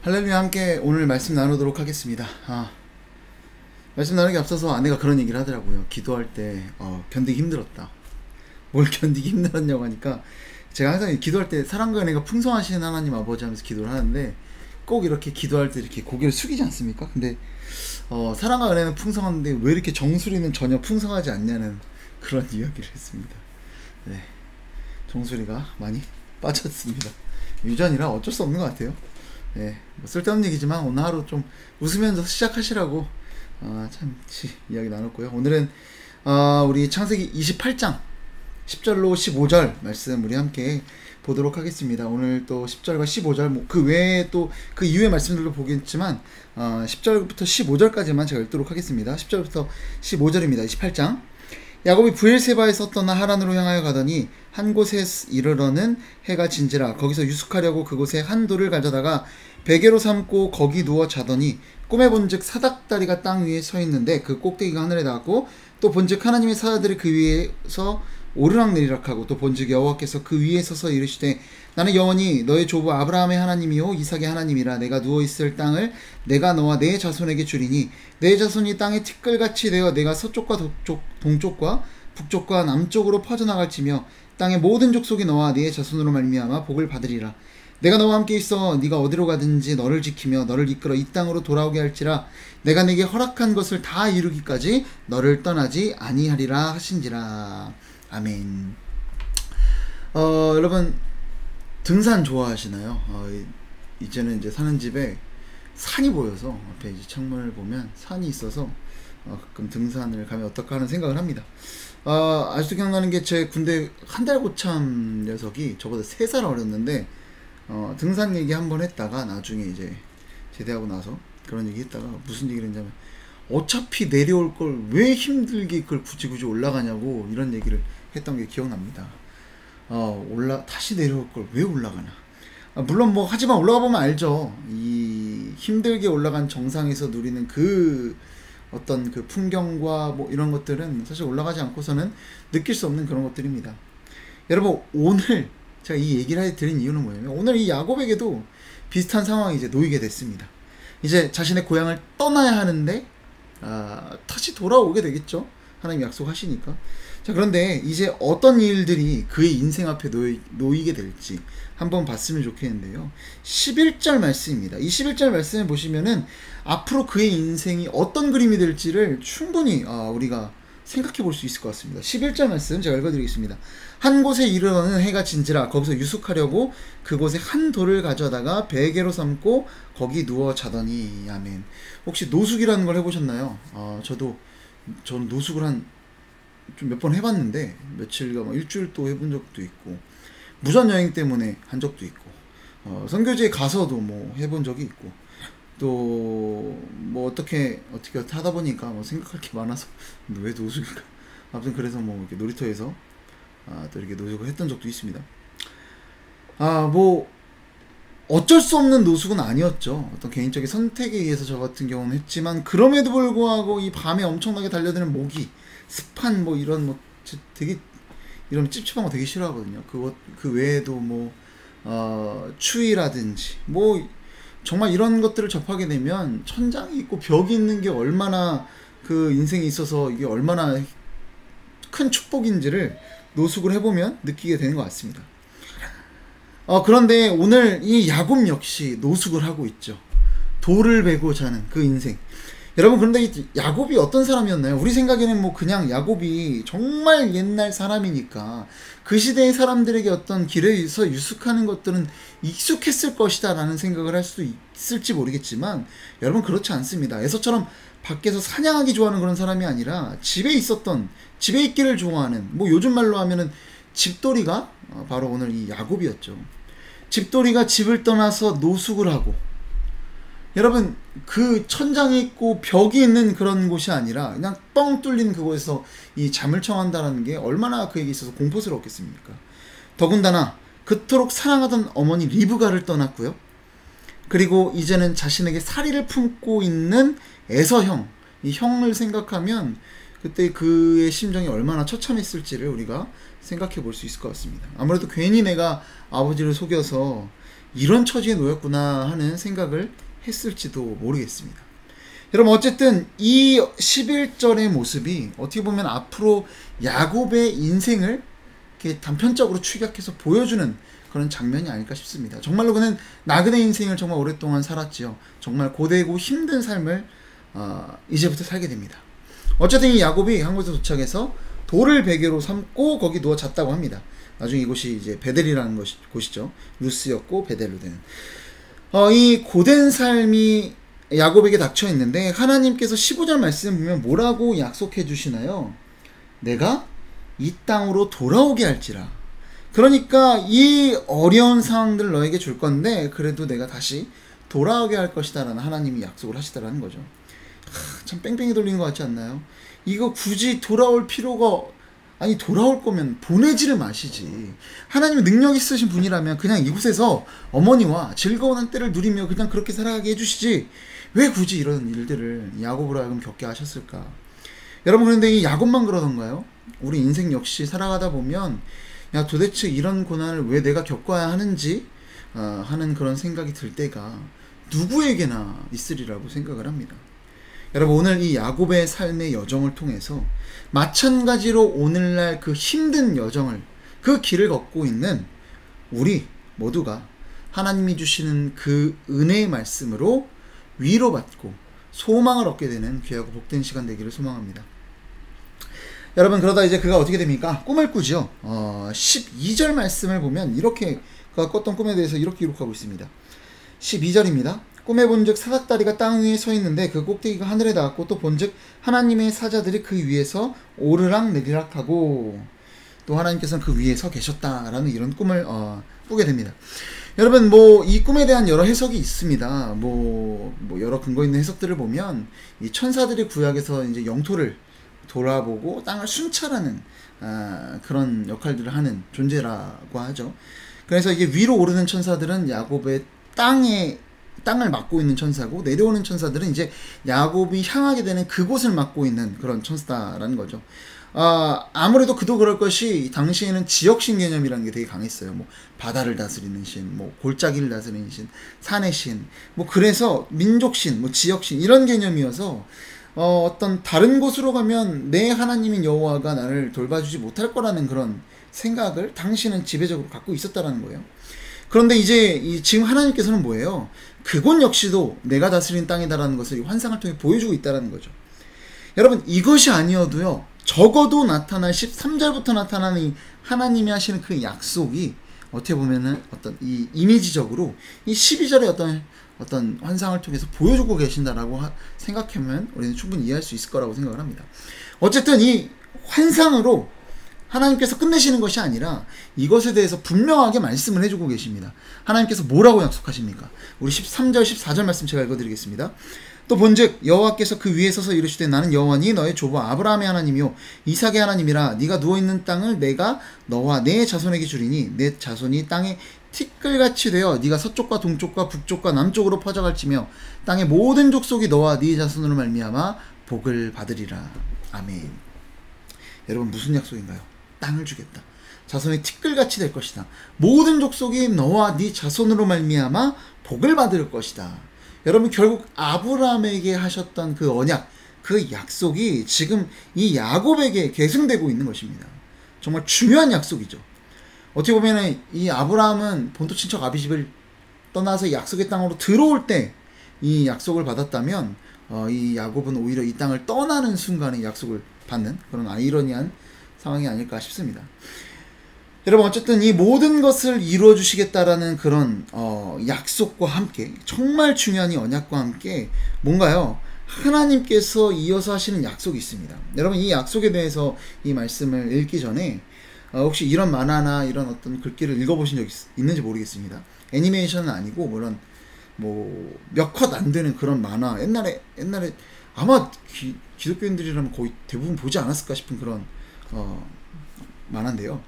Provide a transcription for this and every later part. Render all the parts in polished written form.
할렐루야. 함께 오늘 말씀 나누도록 하겠습니다. 말씀 나누기 앞서서 아내가 그런 얘기를 하더라고요. 기도할 때 견디기 힘들었다. 뭘 견디기 힘들었냐고 하니까, 제가 항상 기도할 때 사랑과 은혜가 풍성하신 하나님 아버지 하면서 기도를 하는데, 꼭 이렇게 기도할 때 이렇게 고개를 숙이지 않습니까? 근데 사랑과 은혜는 풍성한데 왜 이렇게 정수리는 전혀 풍성하지 않냐는 그런 이야기를 했습니다. 네, 정수리가 많이 빠졌습니다. 유전이라 어쩔 수 없는 것 같아요. 네, 뭐 쓸데없는 얘기지만 오늘 하루 좀 웃으면서 시작하시라고 참치 이야기 나눴고요. 오늘은 우리 창세기 28장 10절로 15절 말씀 우리 함께 보도록 하겠습니다. 오늘 또 10절과 15절 그 외에 또 그 이후의 말씀들도 보겠지만 10절부터 15절까지만 제가 읽도록 하겠습니다. 10절부터 15절입니다. 28장. 야곱이 브엘세바에서 떠나 하란으로 향하여 가더니 한 곳에 이르러는 해가 진지라. 거기서 유숙하려고 그곳에 한 돌을 가져다가 베개로 삼고 거기 누워 자더니 꿈에 본즉 사닥다리가 땅 위에 서 있는데 그 꼭대기가 하늘에 닿았고, 또 본즉 하나님의 사자들이 그 위에서 오르락내리락하고, 또 본즉 여호와께서 그 위에 서서 이르시되 나는 영원히 너의 조부 아브라함의 하나님이요 이삭의 하나님이라. 내가 누워있을 땅을 내가 너와 내 자손에게 주리니 내 자손이 땅의 티끌같이 되어 내가 서쪽과 동쪽과 북쪽과 남쪽으로 퍼져나갈지며 땅의 모든 족속이 너와 네 자손으로 말미암아 복을 받으리라. 내가 너와 함께 있어 네가 어디로 가든지 너를 지키며 너를 이끌어 이 땅으로 돌아오게 할지라. 내가 네게 허락한 것을 다 이루기까지 너를 떠나지 아니하리라 하신지라. 아멘. 여러분 등산 좋아하시나요? 이제는 이제 사는 집에 산이 보여서 앞에 이제 창문을 보면 산이 있어서 가끔 등산을 가면 어떨까 하는 생각을 합니다. 아직도 기억나는 게 제 군대 한 달 고참 녀석이 저보다 3살 어렸는데 등산 얘기 한번 했다가 나중에 이제 제대하고 나서 그런 얘기 했다가 무슨 얘기를 했냐면, 어차피 내려올 걸 왜 힘들게 그걸 굳이 올라가냐고 이런 얘기를 했던 게 기억납니다. 다시 내려올 걸 왜 올라가나. 물론 뭐 하지만 올라가 보면 알죠. 이 힘들게 올라간 정상에서 누리는 그 어떤 그 풍경과 뭐 이런 것들은 사실 올라가지 않고서는 느낄 수 없는 그런 것들입니다. 여러분 오늘 제가 이 얘기를 드린 이유는 뭐냐면, 오늘 이 야곱에게도 비슷한 상황이 이제 놓이게 됐습니다. 이제 자신의 고향을 떠나야 하는데 다시 돌아오게 되겠죠. 하나님 약속하시니까. 자, 그런데 이제 어떤 일들이 그의 인생 앞에 놓이게 될지 한번 봤으면 좋겠는데요. 11절 말씀입니다. 이 11절 말씀을 보시면은 앞으로 그의 인생이 어떤 그림이 될지를 충분히 우리가 생각해 볼 수 있을 것 같습니다. 11절 말씀 제가 읽어드리겠습니다. 한 곳에 이르러는 해가 진지라. 거기서 유숙하려고 그곳에 한 돌을 가져다가 베개로 삼고 거기 누워 자더니. 아멘. 혹시 노숙이라는 걸 해보셨나요? 저는 노숙을 좀 몇 번 해봤는데, 며칠과 일주일 또 해본 적도 있고, 무전여행 때문에 한 적도 있고, 선교지에 가서도 뭐 해본 적이 있고, 또 뭐 어떻게 하다 보니까 뭐 생각할 게 많아서 왜 노숙일까? 아무튼 그래서 뭐 이렇게 놀이터에서 또 이렇게 노숙을 했던 적도 있습니다. 뭐 어쩔 수 없는 노숙은 아니었죠. 어떤 개인적인 선택에 의해서 저 같은 경우는 했지만, 그럼에도 불구하고 이 밤에 엄청나게 달려드는 모기, 습한 뭐 이런 되게 이런 찝찝한 거 되게 싫어하거든요. 그 외에도 뭐 추위라든지 뭐 정말 이런 것들을 접하게 되면 천장이 있고 벽이 있는 게 얼마나 그 인생에 있어서 이게 얼마나 큰 축복인지를 노숙을 해보면 느끼게 되는 것 같습니다. 그런데 오늘 이 야곱 역시 노숙을 하고 있죠. 돌을 베고 자는 그 인생. 여러분, 그런데 이 야곱이 어떤 사람이었나요? 우리 생각에는 뭐 그냥 야곱이 정말 옛날 사람이니까 그 시대의 사람들에게 어떤 길에서 유숙하는 것들은 익숙했을 것이다 라는 생각을 할 수도 있을지 모르겠지만, 여러분 그렇지 않습니다. 에서처럼 밖에서 사냥하기 좋아하는 그런 사람이 아니라 집에 있기를 좋아하는, 뭐 요즘 말로 하면은 집돌이가 바로 오늘 이 야곱이었죠. 집돌이가 집을 떠나서 노숙을 하고, 여러분 그 천장이 있고 벽이 있는 그런 곳이 아니라 그냥 뻥 뚫린 그곳에서 이 잠을 청한다는 게 얼마나 그에게 있어서 공포스러웠겠습니까? 더군다나 그토록 사랑하던 어머니 리브가를 떠났고요. 그리고 이제는 자신에게 사리를 품고 있는 에서형, 이 형을 생각하면 그때 그의 심정이 얼마나 처참했을지를 우리가 생각해 볼 수 있을 것 같습니다. 아무래도 괜히 내가 아버지를 속여서 이런 처지에 놓였구나 하는 생각을 했을지도 모르겠습니다. 여러분 어쨌든 이 11절의 모습이 어떻게 보면 앞으로 야곱의 인생을 이렇게 단편적으로 축약해서 보여주는 그런 장면이 아닐까 싶습니다. 정말로 그는 나그네 인생을 정말 오랫동안 살았지요. 정말 고되고 힘든 삶을 이제부터 살게 됩니다. 어쨌든 이 야곱이 한 곳에 도착해서 돌을 베개로 삼고 거기 누워 잤다고 합니다. 나중에 이곳이 이제 베델이라는 곳이죠. 루스였고 베델로 되는. 이 고된 삶이 야곱에게 닥쳐 있는데 하나님께서 15절 말씀 보면 뭐라고 약속해 주시나요? 내가 이 땅으로 돌아오게 할지라. 그러니까 이 어려운 상황들 너에게 줄 건데 그래도 내가 다시 돌아오게 할 것이다 라는 하나님이 약속을 하시다라는 거죠. 참 뺑뺑이 돌리는 것 같지 않나요? 이거 굳이 돌아올 필요가, 아니 돌아올 거면 보내지를 마시지. 하나님이 능력 있으신 분이라면 그냥 이곳에서 어머니와 즐거운 한때를 누리며 그냥 그렇게 살아가게 해주시지 왜 굳이 이런 일들을 야곱으로 하여금 겪게 하셨을까? 여러분 그런데 이 야곱만 그러던가요? 우리 인생 역시 살아가다 보면 야 도대체 이런 고난을 왜 내가 겪어야 하는지 하는 그런 생각이 들 때가 누구에게나 있으리라고 생각을 합니다. 여러분 오늘 이 야곱의 삶의 여정을 통해서 마찬가지로 오늘날 그 힘든 여정을 그 길을 걷고 있는 우리 모두가 하나님이 주시는 그 은혜의 말씀으로 위로받고 소망을 얻게 되는 귀하고 복된 시간 되기를 소망합니다. 여러분 그러다 이제 그가 어떻게 됩니까? 꿈을 꾸죠. 12절 말씀을 보면 이렇게 그가 꿨던 꿈에 대해서 이렇게 기록하고 있습니다. 12절입니다. 꿈에 본즉 사닥다리가 땅 위에 서 있는데 그 꼭대기가 하늘에 닿았고 또 본즉 하나님의 사자들이 그 위에서 오르락 내리락 하고 또 하나님께서는 그 위에 서 계셨다라는 이런 꿈을 꾸게 됩니다. 여러분 이 꿈에 대한 여러 해석이 있습니다. 여러 근거 있는 해석들을 보면 이 천사들이 구약에서 이제 영토를 돌아보고 땅을 순찰하는 그런 역할들을 하는 존재라고 하죠. 그래서 이게 위로 오르는 천사들은 야곱의 땅을 맡고 있는 천사고 내려오는 천사들은 이제 야곱이 향하게 되는 그곳을 맡고 있는 그런 천사라는 거죠. 아무래도 그도 그럴 것이 당시에는 지역신 개념이라는 게 되게 강했어요. 바다를 다스리는 신, 골짜기를 다스리는 신, 산의 신, 그래서 민족신, 지역신 이런 개념이어서 어떤 다른 곳으로 가면 내 하나님인 여호와가 나를 돌봐주지 못할 거라는 그런 생각을 당시는 지배적으로 갖고 있었다라는 거예요. 그런데 이제 지금 하나님께서는 뭐예요? 그곳 역시도 내가 다스리는 땅이다라는 것을 이 환상을 통해 보여주고 있다라는 거죠. 여러분 이것이 아니어도요. 적어도 나타날 13절부터 나타나는 이 하나님이 하시는 그 약속이 어떻게 보면은 어떤 이 이미지적으로 이 12절의 어떤 환상을 통해서 보여주고 계신다라고 생각하면 우리는 충분히 이해할 수 있을 거라고 생각을 합니다. 어쨌든 이 환상으로 하나님께서 끝내시는 것이 아니라 이것에 대해서 분명하게 말씀을 해주고 계십니다. 하나님께서 뭐라고 약속하십니까? 우리 13절 14절 말씀 제가 읽어드리겠습니다. 또 본즉 여호와께서 그 위에 서서 이르시되 나는 여호와니 너의 조부 아브라함의 하나님이요 이삭의 하나님이라. 네가 누워있는 땅을 내가 너와 내 자손에게 주리니 내 자손이 땅에 티끌같이 되어 네가 서쪽과 동쪽과 북쪽과 남쪽으로 퍼져갈지며 땅의 모든 족속이 너와 네 자손으로 말미암아 복을 받으리라. 아멘. 여러분 무슨 약속인가요? 땅을 주겠다. 자손이 티끌같이 될 것이다. 모든 족속이 너와 네 자손으로 말미암아 복을 받을 것이다. 여러분 결국 아브라함에게 하셨던 그 언약, 그 약속이 지금 이 야곱에게 계승되고 있는 것입니다. 정말 중요한 약속이죠. 어떻게 보면 이 아브라함은 본토 친척 아비집을 떠나서 약속의 땅으로 들어올 때 이 약속을 받았다면 이 야곱은 오히려 이 땅을 떠나는 순간에 약속을 받는 그런 아이러니한 상황이 아닐까 싶습니다. 여러분 어쨌든 이 모든 것을 이루어 주시겠다라는 그런 약속과 함께 정말 중요한 이 언약과 함께 뭔가요? 하나님께서 이어서 하시는 약속이 있습니다. 여러분 이 약속에 대해서 이 말씀을 읽기 전에 혹시 이런 만화나 이런 어떤 글귀를 읽어보신 적 있는지 모르겠습니다. 애니메이션은 아니고 물론 몇 컷 안 되는 그런 만화 옛날에 아마 기독교인들이라면 거의 대부분 보지 않았을까 싶은 그런 만화인데요.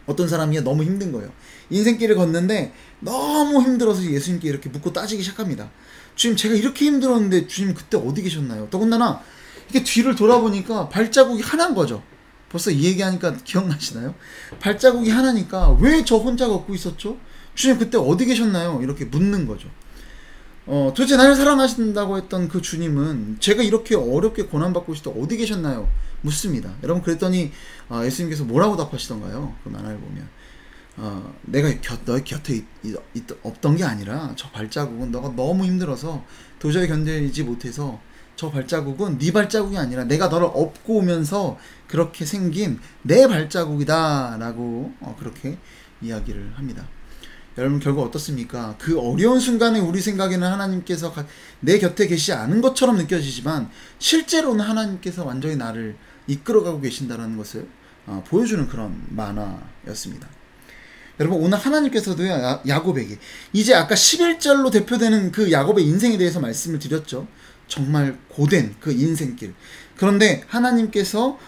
어떤 사람이 너무 힘든 거예요. 인생길을 걷는데 너무 힘들어서 예수님께 이렇게 묻고 따지기 시작합니다. 주님 제가 이렇게 힘들었는데 주님 그때 어디 계셨나요? 더군다나 이렇게 뒤를 돌아보니까 발자국이 하나인 거죠. 벌써 이 얘기하니까 기억나시나요? 발자국이 하나니까 왜 저 혼자 걷고 있었죠? 주님 그때 어디 계셨나요? 이렇게 묻는 거죠. 도대체 나를 사랑하신다고 했던 그 주님은 제가 이렇게 어렵게 고난받고 있을 때 어디 계셨나요? 묻습니다. 여러분 그랬더니 예수님께서 뭐라고 답하시던가요? 그 만화를 보면 내가 너의 곁에 없던 게 아니라 저 발자국은 너가 너무 힘들어서 도저히 견디지 못해서 저 발자국은 네 발자국이 아니라 내가 너를 업고 오면서 그렇게 생긴 내 발자국이다 라고 그렇게 이야기를 합니다. 여러분 결국 어떻습니까? 그 어려운 순간에 우리 생각에는 하나님께서 내 곁에 계시지 않은 것처럼 느껴지지만 실제로는 하나님께서 완전히 나를 이끌어가고 계신다는 것을 보여주는 그런 만화였습니다. 여러분 오늘 하나님께서도요 야곱에게 이제 아까 11절로 대표되는 그 야곱의 인생에 대해서 말씀을 드렸죠. 정말 고된 그 인생길. 그런데 하나님께서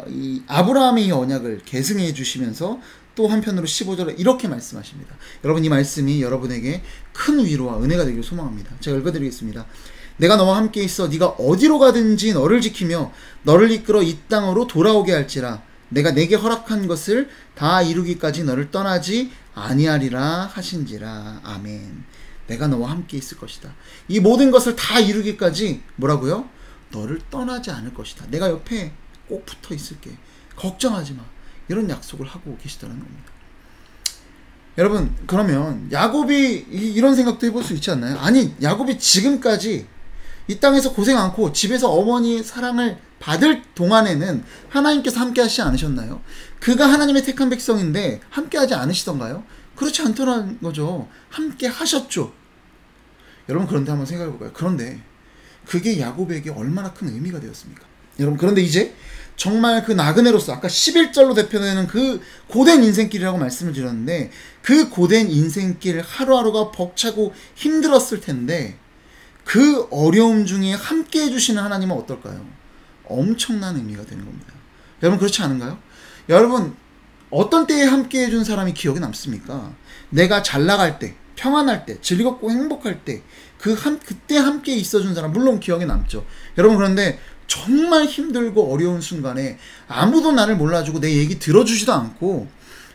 이 아브라함의 이 언약을 계승해 주시면서 또 한편으로 15절에 이렇게 말씀하십니다. 여러분 이 말씀이 여러분에게 큰 위로와 은혜가 되기를 소망합니다. 제가 읽어드리겠습니다. 내가 너와 함께 있어 네가 어디로 가든지 너를 지키며 너를 이끌어 이 땅으로 돌아오게 할지라 내가 내게 허락한 것을 다 이루기까지 너를 떠나지 아니하리라 하신지라. 아멘. 내가 너와 함께 있을 것이다. 이 모든 것을 다 이루기까지 뭐라고요? 너를 떠나지 않을 것이다. 내가 옆에 꼭 붙어 있을게. 걱정하지 마. 이런 약속을 하고 계시다는 겁니다. 여러분 그러면 야곱이 이런 생각도 해볼 수 있지 않나요? 아니 야곱이 지금까지 이 땅에서 고생 않고 집에서 어머니의 사랑을 받을 동안에는 하나님께서 함께 하시지 않으셨나요? 그가 하나님의 택한 백성인데 함께 하지 않으시던가요? 그렇지 않더라는 거죠. 함께 하셨죠. 여러분 그런데 한번 생각해 볼까요? 그런데 그게 야곱에게 얼마나 큰 의미가 되었습니까? 여러분 그런데 이제 정말 그 나그네로서 아까 11절로 대표되는 그 고된 인생길이라고 말씀을 드렸는데 그 고된 인생길 하루하루가 벅차고 힘들었을 텐데 그 어려움 중에 함께 해주시는 하나님은 어떨까요? 엄청난 의미가 되는 겁니다. 여러분 그렇지 않은가요? 여러분 어떤 때에 함께 해준 사람이 기억에 남습니까? 내가 잘 나갈 때, 평안할 때, 즐겁고 행복할 때 그때 함께 있어준 사람 물론 기억에 남죠. 여러분 그런데 정말 힘들고 어려운 순간에 아무도 나를 몰라주고 내 얘기 들어주지도 않고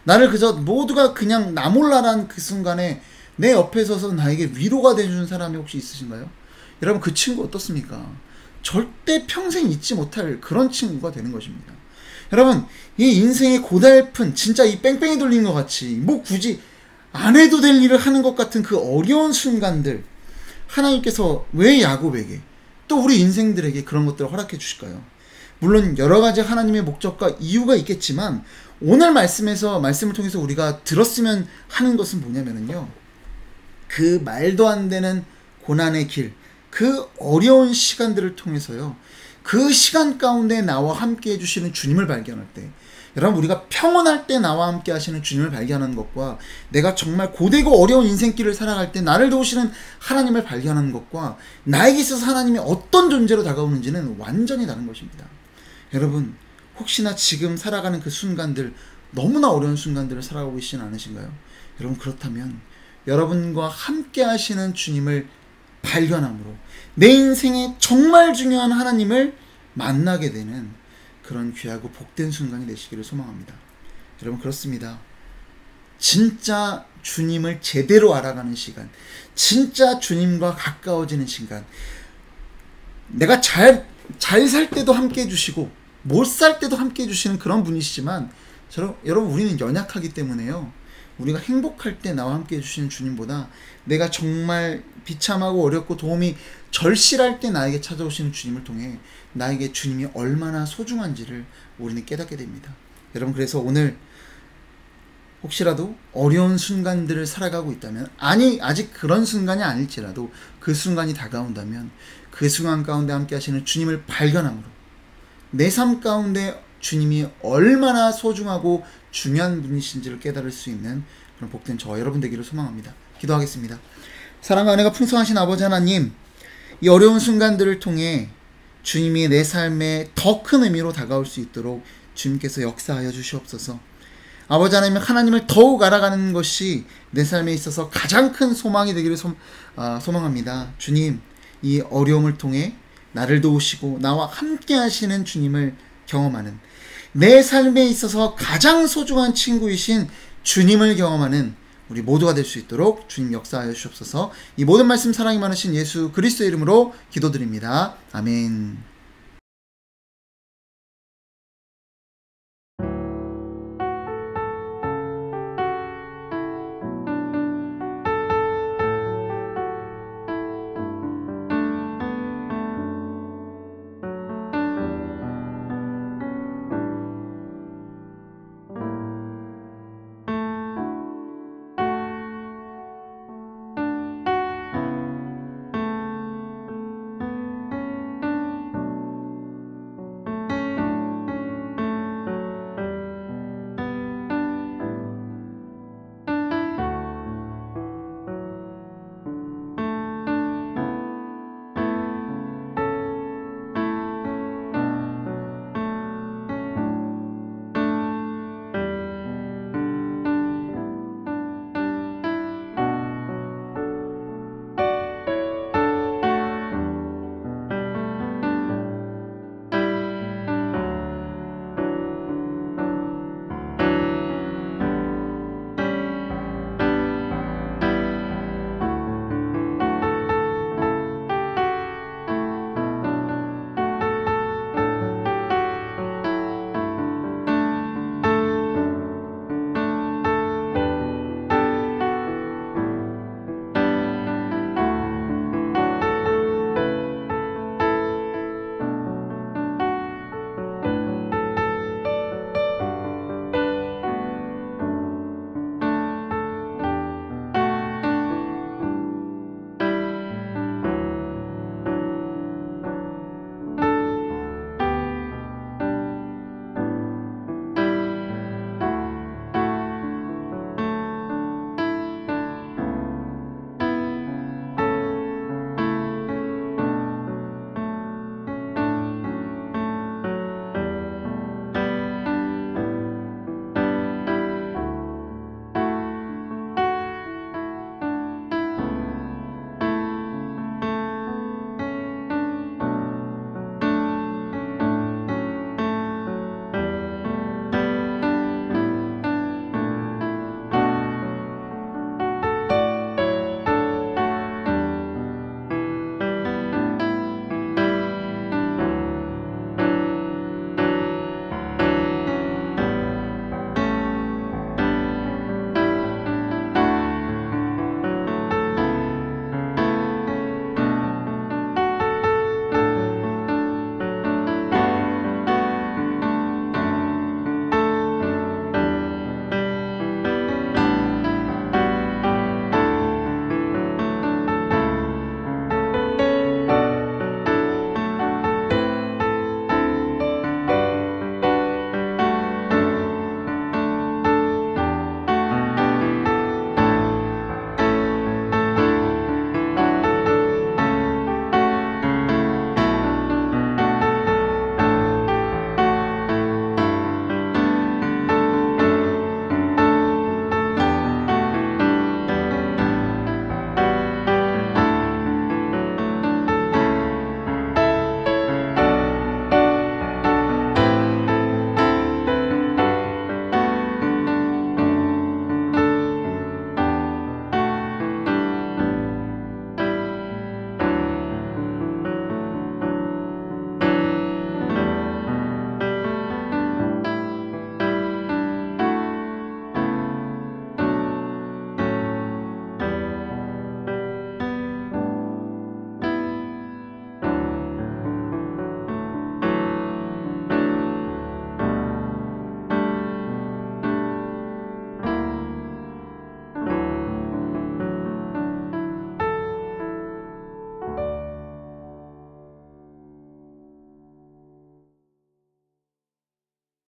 나를 그저 모두가 그냥 나 몰라란 그 순간에 내 옆에 서서 나에게 위로가 돼주는 사람이 혹시 있으신가요? 여러분 그 친구 어떻습니까? 절대 평생 잊지 못할 그런 친구가 되는 것입니다. 여러분 이 인생의 고달픈 진짜 이 뺑뺑이 돌리는 것 같이 뭐 굳이 안 해도 될 일을 하는 것 같은 그 어려운 순간들 하나님께서 왜 야곱에게 또 우리 인생들에게 그런 것들을 허락해 주실까요? 물론 여러 가지 하나님의 목적과 이유가 있겠지만 오늘 말씀을 통해서 우리가 들었으면 하는 것은 뭐냐면요. 그 말도 안 되는 고난의 길, 그 어려운 시간들을 통해서요. 그 시간 가운데 나와 함께 해주시는 주님을 발견할 때 여러분 우리가 평온할 때 나와 함께 하시는 주님을 발견하는 것과 내가 정말 고되고 어려운 인생길을 살아갈 때 나를 도우시는 하나님을 발견하는 것과 나에게 있어서 하나님이 어떤 존재로 다가오는지는 완전히 다른 것입니다. 여러분 혹시나 지금 살아가는 그 순간들 너무나 어려운 순간들을 살아가고 계시진 않으신가요? 여러분 그렇다면 여러분과 함께 하시는 주님을 발견함으로 내 인생에 정말 중요한 하나님을 만나게 되는 그런 귀하고 복된 순간이 되시기를 소망합니다. 여러분 그렇습니다. 진짜 주님을 제대로 알아가는 시간, 진짜 주님과 가까워지는 시간, 내가 잘 살 때도 함께 해주시고 못 살 때도 함께 해주시는 그런 분이시지만 여러분 우리는 연약하기 때문에요. 우리가 행복할 때 나와 함께 해주시는 주님보다 내가 정말 비참하고 어렵고 도움이 절실할 때 나에게 찾아오시는 주님을 통해 나에게 주님이 얼마나 소중한지를 우리는 깨닫게 됩니다. 여러분 그래서 오늘 혹시라도 어려운 순간들을 살아가고 있다면 아직 그런 순간이 아닐지라도 그 순간이 다가온다면 그 순간 가운데 함께 하시는 주님을 발견함으로 내 삶 가운데 주님이 얼마나 소중하고 중요한 분이신지를 깨달을 수 있는 그런 복된 저와 여러분 되기를 소망합니다. 기도하겠습니다. 사랑과 은혜가 풍성하신 아버지 하나님, 이 어려운 순간들을 통해 주님이 내 삶에 더 큰 의미로 다가올 수 있도록 주님께서 역사하여 주시옵소서. 아버지 하나님, 하나님을 더욱 알아가는 것이 내 삶에 있어서 가장 큰 소망이 되기를 소망합니다. 주님, 이 어려움을 통해 나를 도우시고 나와 함께 하시는 주님을 경험하는, 내 삶에 있어서 가장 소중한 친구이신 주님을 경험하는 우리 모두가 될 수 있도록 주님 역사하여 주옵소서. 이 모든 말씀 사랑이 많으신 예수 그리스도의 이름으로 기도드립니다. 아멘.